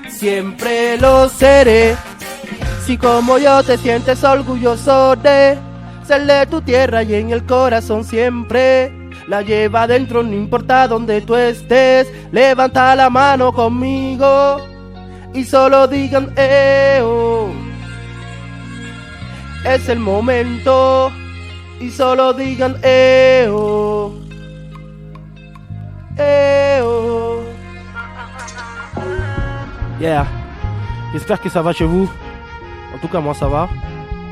siempre lo seré. Si como yo te sientes orgulloso de ser de tu tierra y en el corazón siempre la lleva adentro, no importa donde tú estés. Levanta la mano conmigo y solo digan oh. Es el momento y solo digan oh. Oh. Yeah. J'espère que ça va chez vous. En tout cas, moi ça va.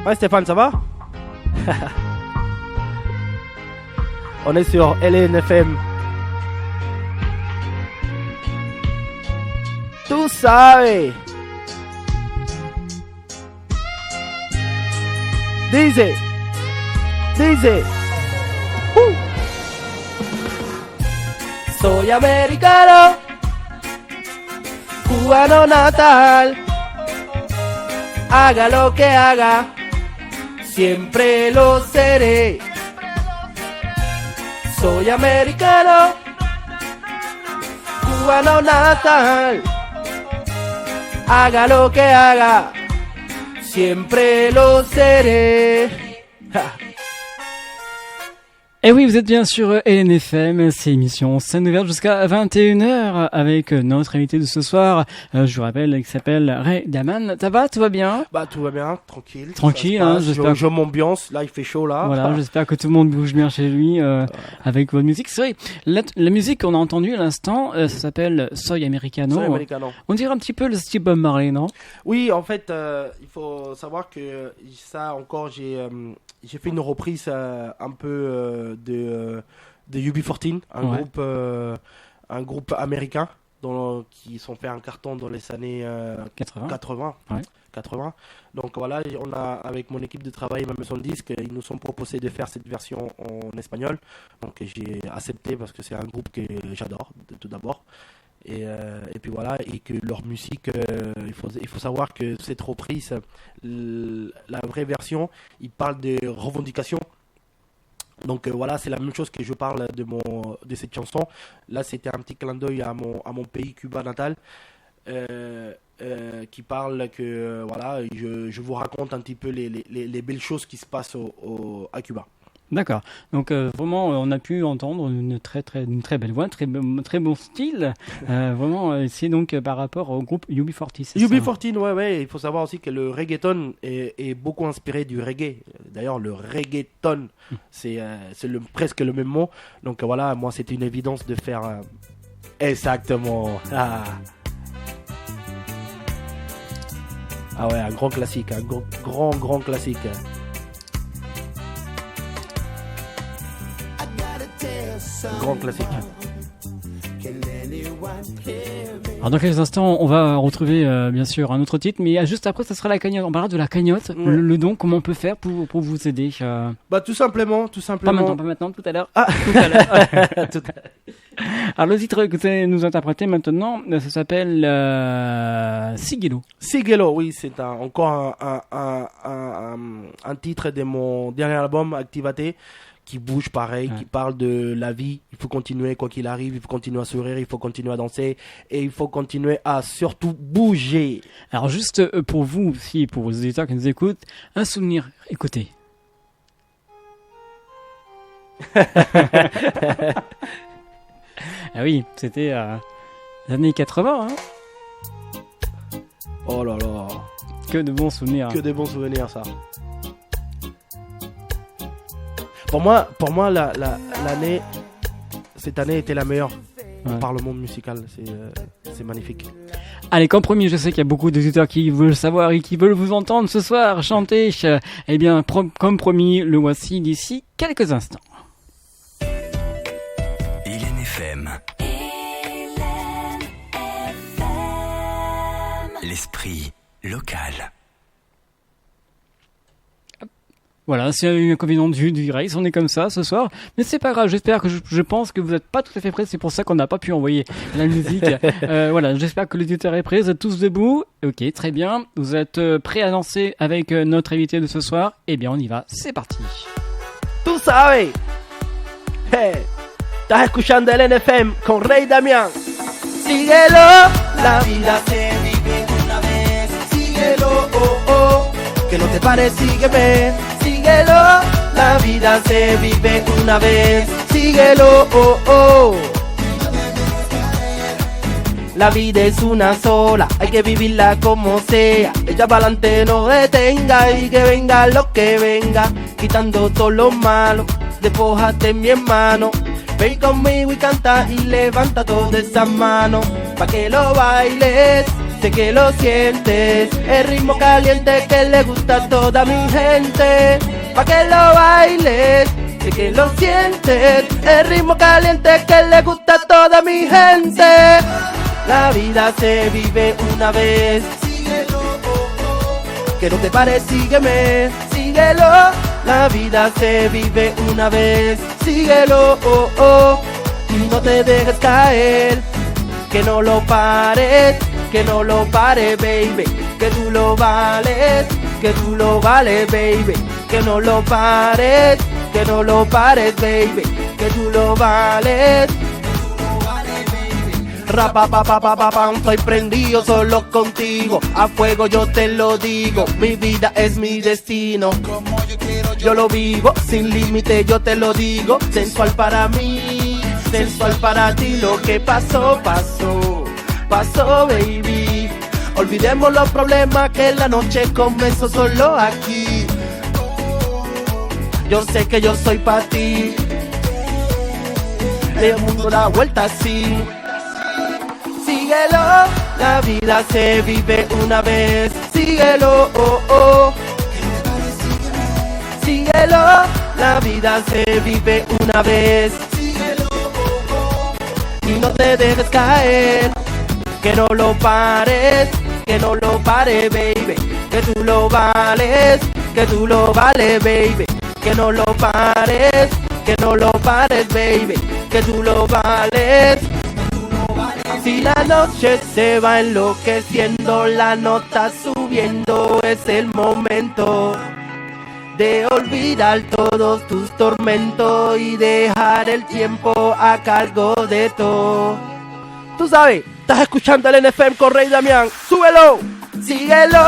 Ouais, Stéphane, ça va? On est sur LNFM. Tú sabes. Dice. Soy americano, cubano natal. Haga lo que haga, siempre lo seré. Soy americano, cubano natal. haga lo que haga, siempre lo seré. Et oui, vous êtes bien sur LNFM, c'est émission scène ouverte jusqu'à 21h avec notre invité de ce soir, je vous rappelle, qui s'appelle Ray Daman. Ça va, tout va bien? Bah tout va bien, tranquille. Tranquille, hein, j'espère. Je m'ambiance, là il fait chaud là. Voilà, j'espère que tout le monde bouge bien chez lui avec votre musique. C'est vrai, la musique qu'on a entendue à l'instant, ça s'appelle Soy Americano. Soy Americano. On dirait un petit peu le style Bob Marley, non? Oui, en fait, il faut savoir que ça encore, j'ai fait une reprise un peu de UB14, un groupe américain qui sont fait un carton dans les années 80. Ouais. 80. Donc voilà, on a avec mon équipe de travail, ma maison de disques, ils nous ont proposé de faire cette version en espagnol. Donc j'ai accepté parce que c'est un groupe que j'adore tout d'abord. Et puis voilà, et que leur musique, il faut savoir que cette reprise, la vraie version, il parle de revendications. Donc voilà, c'est la même chose que je parle de cette chanson. Là, c'était un petit clin d'œil à mon pays, Cuba natal, qui parle que voilà, je vous raconte un petit peu les belles choses qui se passent à Cuba. D'accord. Donc vraiment, on a pu entendre une très belle voix, très bon style. Vraiment, c'est donc par rapport au groupe UB40. UB14, ouais. Il faut savoir aussi que le reggaeton est beaucoup inspiré du reggae. D'ailleurs, le reggaeton, c'est presque le même mot. Donc voilà, moi, c'était une évidence de faire exactement. Ah ouais, un grand classique, un grand classique. Grand classique. Alors dans quelques instants, on va retrouver bien sûr un autre titre, mais juste après, ça sera la cagnotte. On parlera de la cagnotte, le don, comment on peut faire pour vous aider. Bah tout simplement. Pas maintenant, tout à l'heure. Tout à l'heure. Alors le titre que vous allez nous interpréter maintenant, ça s'appelle Sigelo. Sigelo, oui, c'est encore un titre de mon dernier album, Activate, qui bouge pareil, qui parle de la vie. Il faut continuer quoi qu'il arrive, il faut continuer à sourire, il faut continuer à danser et il faut continuer à surtout bouger. Alors juste pour vous aussi, pour vos auditeurs qui nous écoutent, un souvenir, écoutez. Ah oui, c'était les années 80, hein. Oh là là. Que de bons souvenirs. Que de bons souvenirs, ça. Pour moi, cette année était la meilleure par le monde musical. C'est magnifique. Allez, comme promis, je sais qu'il y a beaucoup d'auditeurs qui veulent savoir et qui veulent vous entendre ce soir chanter. Eh bien, comme promis, le voici d'ici quelques instants. LNFM. L'esprit local. Voilà, c'est une inconvénient du race, on est comme ça ce soir, mais c'est pas grave, j'espère que je pense que vous n'êtes pas tout à fait prêts, c'est pour ça qu'on n'a pas pu envoyer la musique. Voilà, j'espère que l'auditeur est prêt, vous êtes tous debout, ok, très bien, vous êtes prêts à danser avec notre invité de ce soir, eh bien on y va, c'est parti. Tú sabes, hey, estás escuchando el NFM con Rey Damián. Síguelo, la vida se vive una vez, síguelo, oh, oh, que no te pares, sígueme. Síguelo, la vida se vive una vez. Síguelo, oh, oh. La vida es una sola, hay que vivirla como sea. Ella para adelante no detenga y que venga lo que venga. Quitando todo lo malo, despójate mi hermano. Ven conmigo y canta y levanta todas esas manos. Pa' que lo bailes, sé que lo sientes. El ritmo caliente que le gusta a toda mi gente. Pa' que lo bailes, sé que lo sientes. El ritmo caliente que le gusta a toda mi gente. La vida se vive una vez. Síguelo, oh, oh. Que no te pares, sígueme. Síguelo. La vida se vive una vez. Síguelo, oh, oh. Y no te dejes caer. Que no lo pares. Que no lo pares, baby. Que tú lo vales. Que tú lo vales, baby. Que no lo pares. Que no lo pares, baby. Que tú lo vales. Rapapapapapam, estoy prendido solo contigo. A fuego yo te lo digo. Mi vida es mi destino. Yo lo vivo sin límite, yo te lo digo. Sensual para mí, sensual para ti. Lo que pasó, pasó, pasó, baby. Olvidemos los problemas que la noche comenzó solo aquí. Yo sé que yo soy para ti. El mundo da vuelta así. Síguelo, la vida se vive una vez. Síguelo, oh, oh. Síguelo, la vida se vive una vez. Síguelo, oh, oh. Y no te dejes caer. Que no lo pares, baby. Que tú lo vales, baby. Que no lo pares, baby. Que tú lo vales. Si la noche se va enloqueciendo, la nota subiendo, es el momento de olvidar todos tus tormentos y dejar el tiempo a cargo de todo. Tú sabes, estás escuchando el NFM con Rey Damián. ¡Súbelo! Síguelo,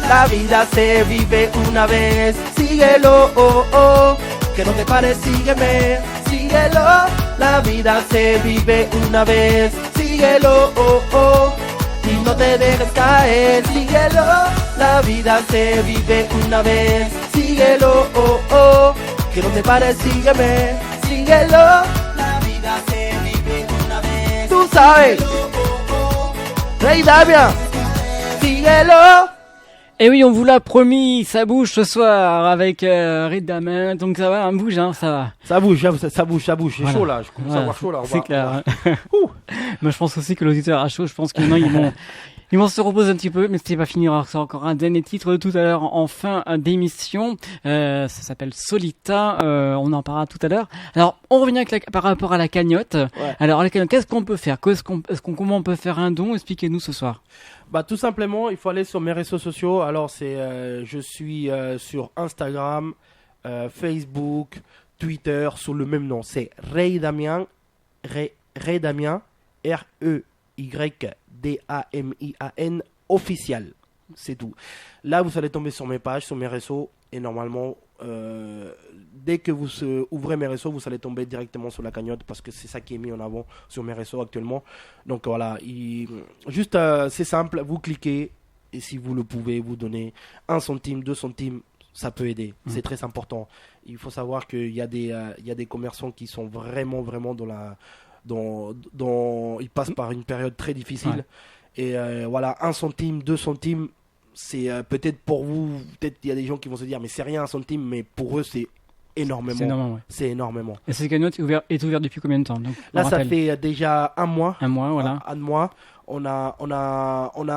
la vida se vive una vez. Síguelo, oh, oh. Que no te pares, sígueme. Síguelo, la vida se vive una vez. Síguelo, oh, oh. Y no te dejes caer. Síguelo, la vida se vive una vez. Síguelo, oh, oh. Que no te pares, sígueme. Síguelo, la vida se vive una vez. Tú sabes, Rey Damián, síguelo. Et oui, on vous l'a promis, ça bouge ce soir avec Rey Damián, donc ça va, on bouge, hein, ça va. Ça bouge, c'est Voilà. chaud là, je commence à avoir chaud là. C'est clair. Mais je pense aussi que l'auditeur a chaud, je pense qu'ils ils vont se reposer un petit peu, mais c'était pas fini, alors c'est encore un dernier titre tout à l'heure en fin d'émission. Ça s'appelle Solita, on en parlera tout à l'heure. Alors, on revient par rapport à la cagnotte. Ouais. Alors, la cagnotte, qu'est-ce qu'on peut faire? Comment on peut faire un don? Expliquez-nous ce soir. Bah tout simplement, il faut aller sur mes réseaux sociaux. Alors je suis sur Instagram, Facebook, Twitter sous le même nom. C'est Rey Damián, Rey Damián, REYDAMIAN officiel. C'est tout. Là, vous allez tomber sur mes pages, sur mes réseaux, et normalement, dès que vous ouvrez mes réseaux, vous allez tomber directement sur la cagnotte, parce que c'est ça qui est mis en avant sur mes réseaux actuellement. Donc voilà, juste c'est simple, vous cliquez, et si vous le pouvez, vous donnez 1 centime, 2 centimes, ça peut aider. C'est très important. Il faut savoir qu'il y a des commerçants qui sont vraiment ils passent par une période très difficile. Ouais. Et voilà, 1 centime, 2 centimes, c'est peut-être pour vous, peut-être il y a des gens qui vont se dire mais c'est rien 1 centime, mais pour eux c'est énormément. C'est énormément, ouais. C'est énormément. Et cette cagnotte est ouverte depuis combien de temps? Donc, là, ça fait déjà 1 mois. 1 mois, voilà. 1 mois. On a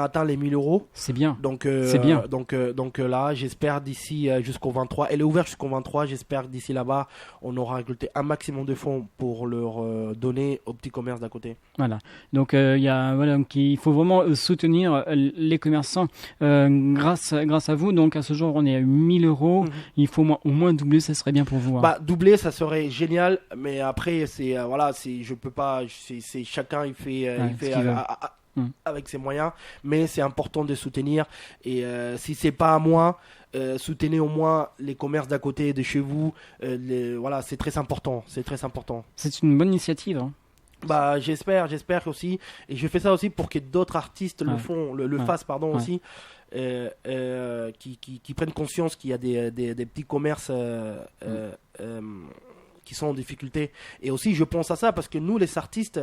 atteint les 1000 €. C'est bien. Donc, c'est bien. Donc là, j'espère d'ici jusqu'au 23. Elle est ouverte jusqu'au 23. J'espère d'ici là-bas, on aura récolté un maximum de fonds pour leur donner au petit commerce d'à côté. Voilà. Donc il faut vraiment soutenir les commerçants grâce à vous. Donc à ce jour, on est à 1000 €. Il faut au moins doubler, ça serait bien pour vous. Hein. Bah doubler, ça serait génial. Mais après, je peux pas. C'est chacun, il fait avec ses moyens, mais c'est important de soutenir. Et si c'est pas à moi, soutenez au moins les commerces d'à côté de chez vous. Voilà, c'est très important. C'est une bonne initiative. Hein. Bah j'espère aussi, et je fais ça aussi pour que d'autres artistes le fassent aussi, qui prennent conscience qu'il y a des petits commerces qui sont en difficulté. Et aussi je pense à ça parce que nous les artistes,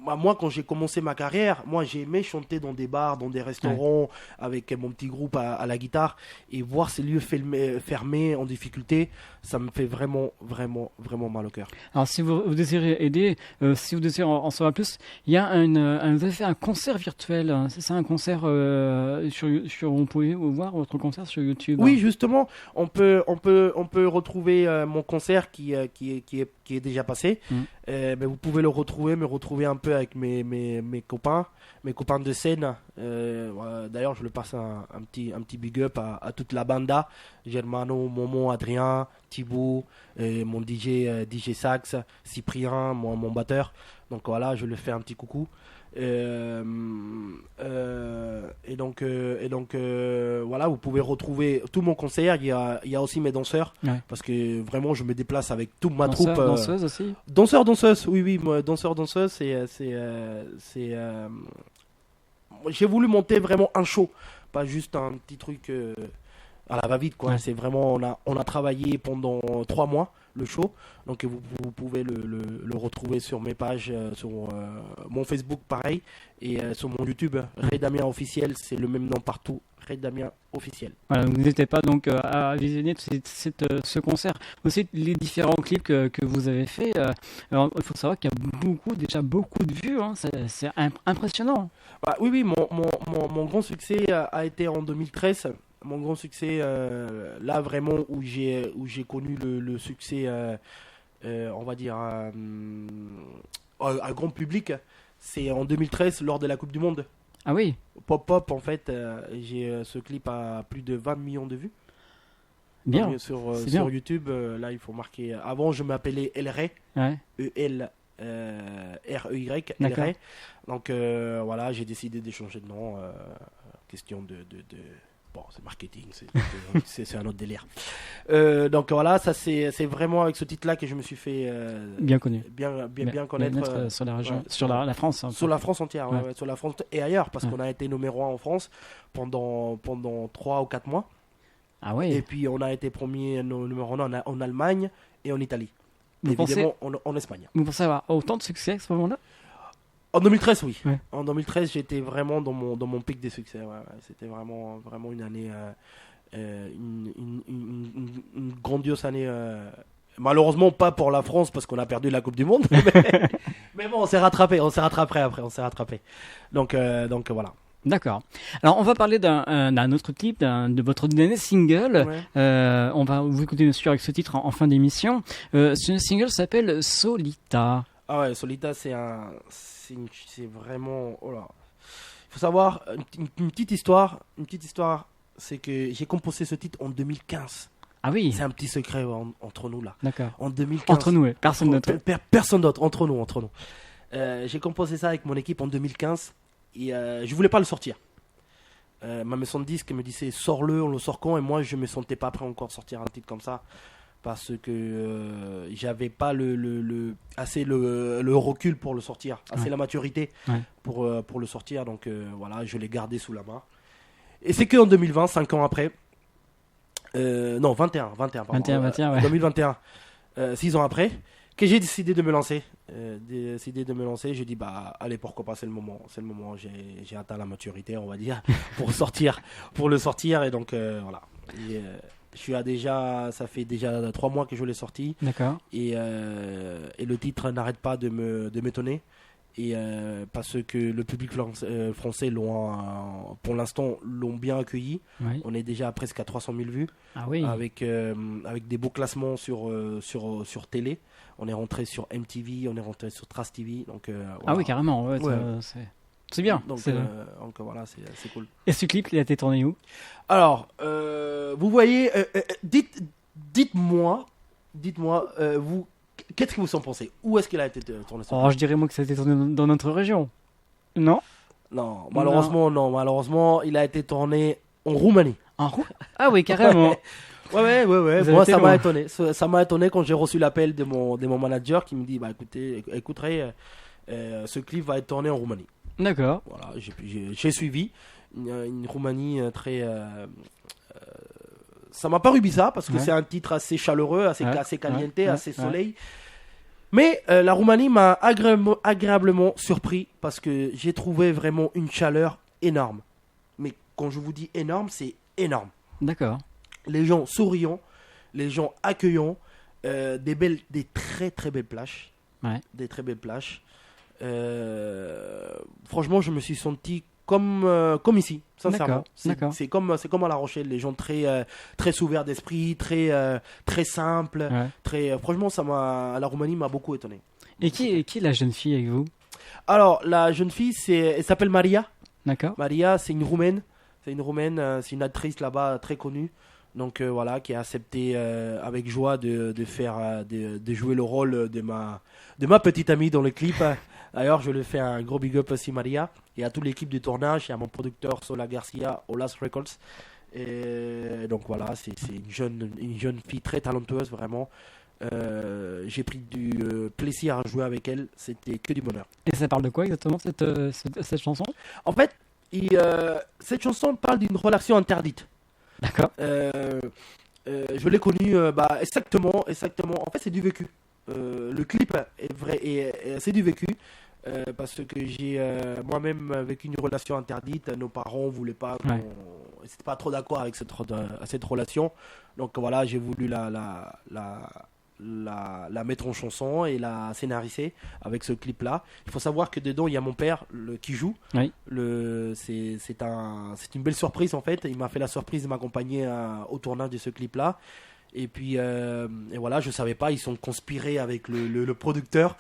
moi quand j'ai commencé ma carrière, moi j'ai aimé chanter dans des bars, dans des restaurants, avec mon petit groupe à la guitare, et voir ces lieux fermés en difficulté, ça me fait vraiment mal au cœur. Alors si vous désirez aider, si vous désirez en savoir plus, il y a vous avez fait un concert virtuel, hein, c'est ça, un concert on peut voir votre concert sur YouTube. Oui, justement, on peut retrouver mon concert qui est déjà passé. Vous pouvez me retrouver un peu avec mes copains de scène. Voilà, d'ailleurs, je le passe un petit big up à toute la banda, Germano, Momo, Adrien, Thibaut, mon DJ Sax, Cyprien, mon batteur. Donc voilà, je le fais un petit coucou. Voilà, vous pouvez retrouver tout mon concert. Il y a aussi mes danseurs, parce que vraiment je me déplace avec toute ma troupe. Danseuse aussi. Danseuse, oui, moi, danseuse, j'ai voulu monter vraiment un show, pas juste un petit truc à la va-vite, quoi. C'est vraiment, on a travaillé pendant 3 mois le show, donc vous pouvez le retrouver sur mes pages, sur mon Facebook pareil, et sur mon YouTube, Ray Damien officiel, c'est le même nom partout, Ray Damien officiel. Voilà, vous n'hésitez pas donc à visionner ce concert, aussi les différents clips que vous avez fait. Alors, il faut savoir qu'il y a déjà beaucoup de vues, hein. C'est impressionnant. Oui, mon grand succès a été en 2013. Mon grand succès, là vraiment où j'ai connu le succès, on va dire, à grand public, c'est en 2013 lors de la Coupe du Monde. Ah oui. Pop, en fait, j'ai ce clip à plus de 20 millions de vues. Bien. Sur YouTube, là il faut marquer. Avant, je m'appelais El Ray, E-L. R-E-Y, El Ray. Donc voilà, j'ai décidé de changer de nom. Question de bon, c'est marketing, c'est un autre délire. Donc voilà, ça c'est vraiment avec ce titre-là que je me suis fait bien connu, bien connaître sur la région, sur la France, hein, sur la France entière, sur la France et ailleurs, parce qu'on a été numéro 1 en France pendant 3 ou 4 mois. Ah ouais. Et puis on a été premier numéro 1 en Allemagne et en Italie. Vous évidemment en Espagne. Vous pensez avoir autant de succès à ce moment-là? En 2013, oui. Ouais. En 2013, j'étais vraiment dans mon pic des succès. C'était vraiment une année, une grandiose année. Malheureusement, pas pour la France parce qu'on a perdu la Coupe du Monde. Mais bon, on s'est rattrapé après. Donc voilà. D'accord. Alors, on va parler d'un autre clip, de votre dernier single. On va vous écouter bien sûr avec ce titre en fin d'émission. Ce single s'appelle Solita. Ah ouais, Solita, c'est vraiment... Oh là. Il faut savoir, une petite histoire, c'est que j'ai composé ce titre en 2015. Ah oui. C'est un petit secret entre nous là. D'accord. En 2015. Entre nous, personne d'autre. Personne d'autre, entre nous. J'ai composé ça avec mon équipe en 2015 et je voulais pas le sortir. Ma maison de disque me disait sors-le, on le sort quand, et moi je me sentais pas prêt encore de sortir un titre comme ça. Parce que j'avais pas assez le recul pour le sortir, assez la maturité pour le sortir, donc voilà, je l'ai gardé sous la main. Et c'est qu'en 2020, 5 ans après, non 21 pardon, 2021, 6 ans après, que j'ai décidé de me lancer. J'ai dit allez, pourquoi pas, c'est le moment, j'ai atteint la maturité, on va dire, pour le sortir, et donc voilà. Et, ça fait déjà 3 mois que je l'ai sorti. D'accord. Et le titre n'arrête pas de m'étonner. Et parce que le public français pour l'instant l'ont bien accueilli. Oui. On est déjà presque à 300 000 vues. Ah oui. Avec des beaux classements sur télé. On est rentré sur MTV, on est rentré sur Trace TV. Donc, voilà. Ah oui, carrément. Ouais. C'est bien. Donc voilà, c'est cool. Et ce clip, il a été tourné où? Alors, vous voyez, dites-moi, vous, qu'est-ce que vous en pensez? Où est-ce qu'il a été tourné? Je dirais moi que ça a été tourné dans notre région. Non, malheureusement, il a été tourné en Roumanie. Ah oui, carrément. Ouais. Moi, ça m'a étonné. Ça m'a étonné quand j'ai reçu l'appel de mon manager qui me dit écoutez, ce clip va être tourné en Roumanie. D'accord. Voilà, j'ai suivi une Roumanie très. Ça m'a paru bizarre parce que c'est un titre assez chaleureux, assez caliente, assez soleil. Mais la Roumanie m'a agréablement surpris parce que j'ai trouvé vraiment une chaleur énorme. Mais quand je vous dis énorme, c'est énorme. D'accord. Les gens souriants, les gens accueillants, des très très belles plages. Ouais. Des très belles plages. Franchement, je me suis senti comme ici, sincèrement. D'accord. C'est comme à La Rochelle, les gens très ouverts d'esprit, très simples. Ouais. Franchement, la Roumanie m'a beaucoup étonné. Et qui est la jeune fille avec vous? Alors, la jeune fille, elle s'appelle Maria. D'accord. Maria, c'est une Roumaine. C'est une actrice là-bas très connue. Donc voilà, qui a accepté avec joie de jouer le rôle de ma petite amie dans le clip. D'ailleurs, je lui fais un gros big up aussi, Maria, et à toute l'équipe du tournage, et à mon producteur Sola Garcia, Olas Records. Et donc voilà, c'est une jeune fille très talentueuse, vraiment. J'ai pris du plaisir à jouer avec elle, c'était que du bonheur. Et ça parle de quoi exactement cette chanson? En fait, cette chanson parle d'une relation interdite. D'accord. Je l'ai connue exactement. En fait, c'est du vécu. Le clip est vrai et c'est du vécu. Parce que j'ai moi-même vécu une relation interdite. Nos parents voulaient pas, c'était pas trop d'accord avec cette relation. Donc voilà, j'ai voulu la mettre en chanson et la scénariser avec ce clip là. Il faut savoir que dedans il y a mon père qui joue. Oui. C'est une belle surprise en fait. Il m'a fait la surprise de m'accompagner au tournage de ce clip là. Et puis et voilà, je savais pas, ils sont conspirés avec le producteur.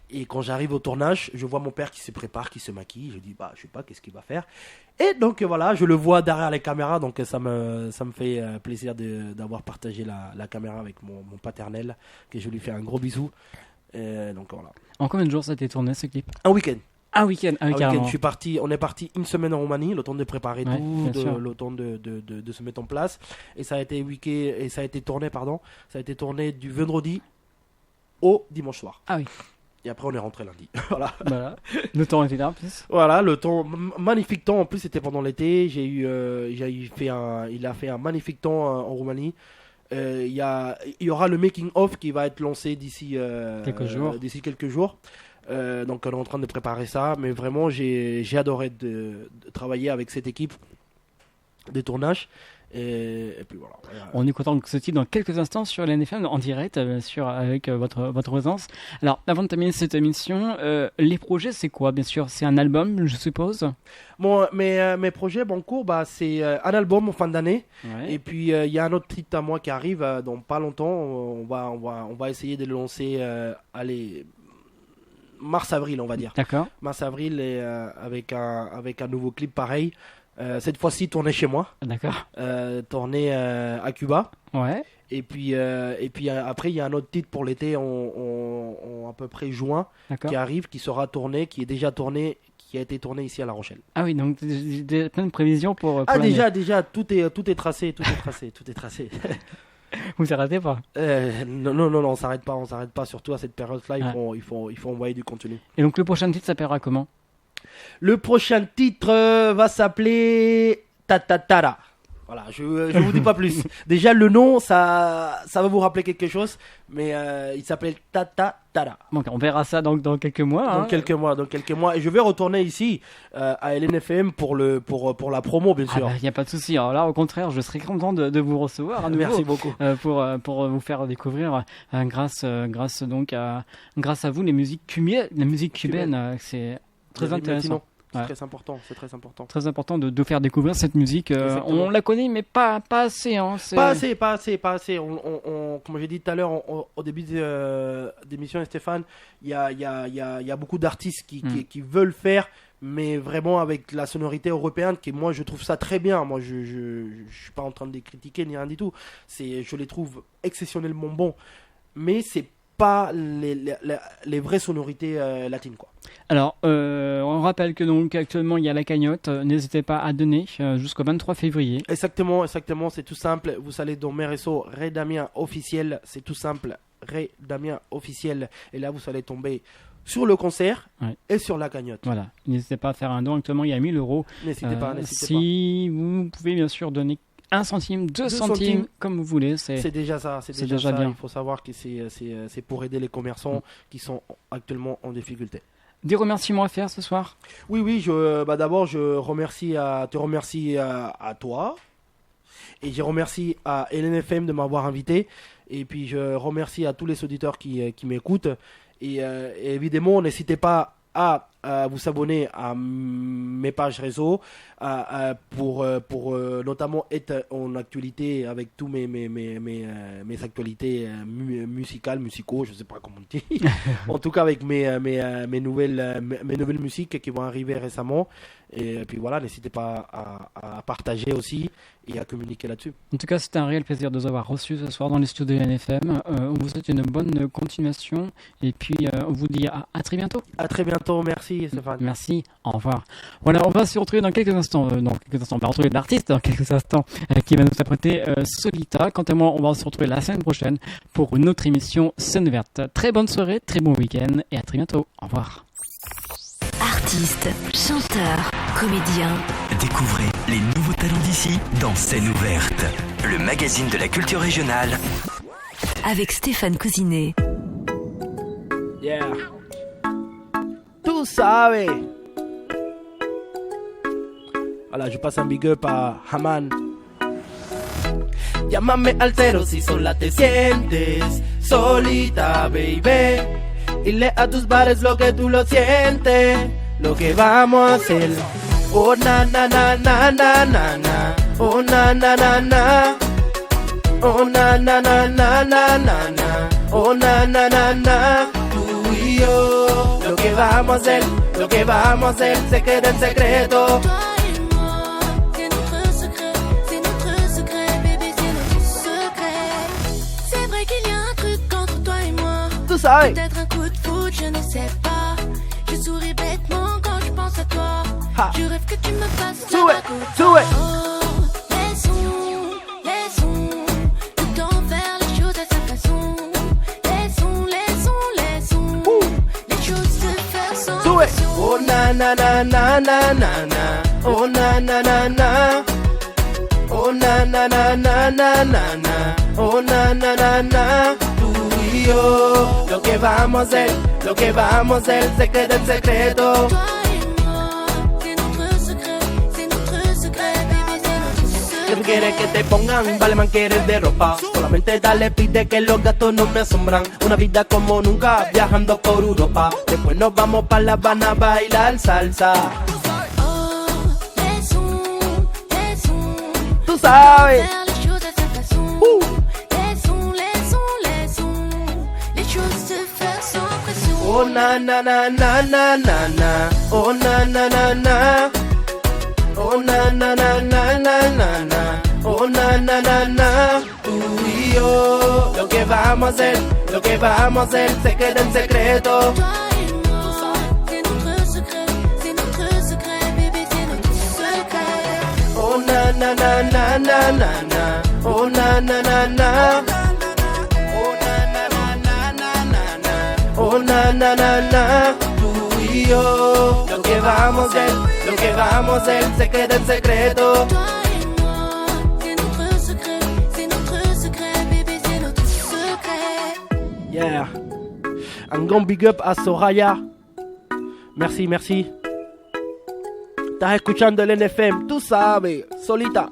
Et quand j'arrive au tournage, je vois mon père qui se prépare, qui se maquille. Je dis je sais pas qu'est-ce qu'il va faire. Et donc voilà, je le vois derrière les caméras, donc ça me fait plaisir d'avoir partagé la caméra avec mon paternel, que je lui fais un gros bisou. Donc voilà. En combien de jours ça a été tourné ce clip? Un week-end. Un week-end, carrément. On est parti une semaine en Roumanie, le temps de préparer tout, le temps de se mettre en place. Et ça a été tourné du vendredi au dimanche soir. Ah oui. Et après on est rentré lundi. Voilà. Le temps était là en plus. Voilà, le temps, magnifique temps. En plus c'était pendant l'été. Il a fait un magnifique temps en Roumanie. Il y aura le making of qui va être lancé d'ici quelques jours. Donc on est en train de préparer ça, mais vraiment j'ai adoré de travailler avec cette équipe de tournage. Et puis voilà. On est content que ce titre dans quelques instants sur l'NFM en direct avec votre présence. Alors avant de terminer cette émission, les projets c'est quoi? Bien sûr c'est un album je suppose. Bon, mes projets en cours, c'est un album en fin d'année. Ouais. Et puis il y a un autre titre à moi qui arrive dans pas longtemps. On va essayer de le lancer mars-avril, on va dire. D'accord. Mars-avril et avec un nouveau clip pareil. Cette fois-ci tourné chez moi. D'accord. Tourné à Cuba. Ouais. Et puis après il y a un autre titre pour l'été en à peu près juin qui arrive, qui sera tourné, qui est déjà tourné, qui a été tourné ici à La Rochelle. Ah oui, donc plein de prévisions pour déjà tout est tracé. Vous arrêtez pas? Non, on s'arrête pas, surtout à cette période-là, il faut envoyer du contenu. Et donc le prochain titre s'appellera comment? Le prochain titre va s'appeler Tatatara. Voilà, je vous dis pas plus. Déjà le nom, ça va vous rappeler quelque chose, mais il s'appelle Tatatara. Bon, on verra ça dans quelques mois. Dans quelques mois. Et je vais retourner ici à LNFM pour la promo, bien sûr. Il n'y a pas de souci. Alors là, au contraire, je serais content de vous recevoir à nouveau. Merci beaucoup. Pour vous faire découvrir grâce à vous la musique cubaine. C'est très intéressant. C'est très important, Très important de faire découvrir cette musique. On la connaît, mais pas assez. Hein, pas assez. Comme j'ai dit tout à l'heure au début d'émission, Stéphane, il y a beaucoup d'artistes qui veulent faire, mais vraiment avec la sonorité européenne, qui moi je trouve ça très bien. Moi je suis pas en train de les critiquer ni rien du tout. Je les trouve exceptionnellement bons, mais c'est pas les vraies sonorités latines, quoi. Alors, on rappelle que donc actuellement il y a la cagnotte. N'hésitez pas à donner jusqu'au 23 février. Exactement, c'est tout simple. Vous allez dans mes réseaux Ray Damien officiel, c'est tout simple, Ray Damien officiel. Et là, vous allez tomber sur le concert et sur la cagnotte. Voilà, n'hésitez pas à faire un don. Actuellement, il y a 1000 €. N'hésitez pas. Si vous pouvez bien sûr donner 1 centime, 2 centimes, comme vous voulez. C'est déjà ça. C'est déjà bien. Il faut savoir que c'est pour aider les commerçants qui sont actuellement en difficulté. Des remerciements à faire ce soir? Oui. D'abord, je te remercie à toi. Et je remercie à LNFM de m'avoir invité. Et puis, je remercie à tous les auditeurs qui m'écoutent. Et évidemment, n'hésitez pas à vous abonner à mes pages réseau pour notamment être en actualité avec tous mes actualités musicaux, je sais pas comment on dit. En tout cas avec mes nouvelles musiques qui vont arriver récemment. Et puis voilà, n'hésitez pas à partager aussi et à communiquer là-dessus. En tout cas, c'était un réel plaisir de vous avoir reçu ce soir dans les studios de NFM. On vous souhaite une bonne continuation et puis on vous dit à très bientôt. À très bientôt, merci Stéphane. Merci, au revoir. Voilà, on va se retrouver dans quelques instants. On va retrouver l'artiste dans quelques instants qui va nous apprêter Solita. Quant à moi, on va se retrouver la semaine prochaine pour une autre émission Scène Ouverte. Très bonne soirée, très bon week-end et à très bientôt. Au revoir. Artistes, chanteurs, comédiens. Découvrez les nouveaux talents d'ici dans Scène Ouverte, le magazine de la culture régionale. Avec Stéphane Cousinet. Yeah. Tú sabes. Voilà, je passe un big up à Haman. Llámame altero si sola te sientes solita, baby. Dile a tus bares lo que tú lo sientes, lo que vamos a hacer. Oh na na na na na na na. Oh na na na na. Oh na na na na na na na. Oh na na na na. Tú y yo, lo que vamos a hacer, lo que vamos a hacer se queda en secreto. Peut-être un coup de foot, je ne sais pas. Je souris bêtement quand je pense à toi. Ha. Je rêve que tu me fasses la bague. Oh, laissons le temps faire les choses à sa façon. Laissons les choses se faire sans pression. Oh na na na na na na na. Oh na na na na. Oh na na na na na na na. Oh na na na na. Lo que vamos a hacer, lo que vamos a hacer se queda en secreto. Toi et moi, c'est notre secret, baby, c'est notre secret. ¿Qué quieres que te pongan? Vale, man, quieres de ropa. Solamente dale, pide que los gatos no me asombran. Una vida como nunca, viajando por Europa. Después nos vamos pa' La Habana a bailar salsa. Oh, laissons, tú sabes. Oh na na na na na na na. Oh na na na na. Oh na na na na na na na. Oh na na na na. Tú y yo, lo que vamos a hacer, lo que vamos a hacer se queda en secreto. Toi et moi, c'est notre secret, baby, c'est notre secret. Oh na na na na na na na. Oh na na na na. Oh na na na na, tú y yo, lo que vamos a hacer, lo que vamos a hacer se queda en secreto. Toi et moi, c'est notre secret, baby, c'est notre secret. Yeah, un grand big up à Soraya. Merci. Estás escuchando el NFM, tú sabes, Solita.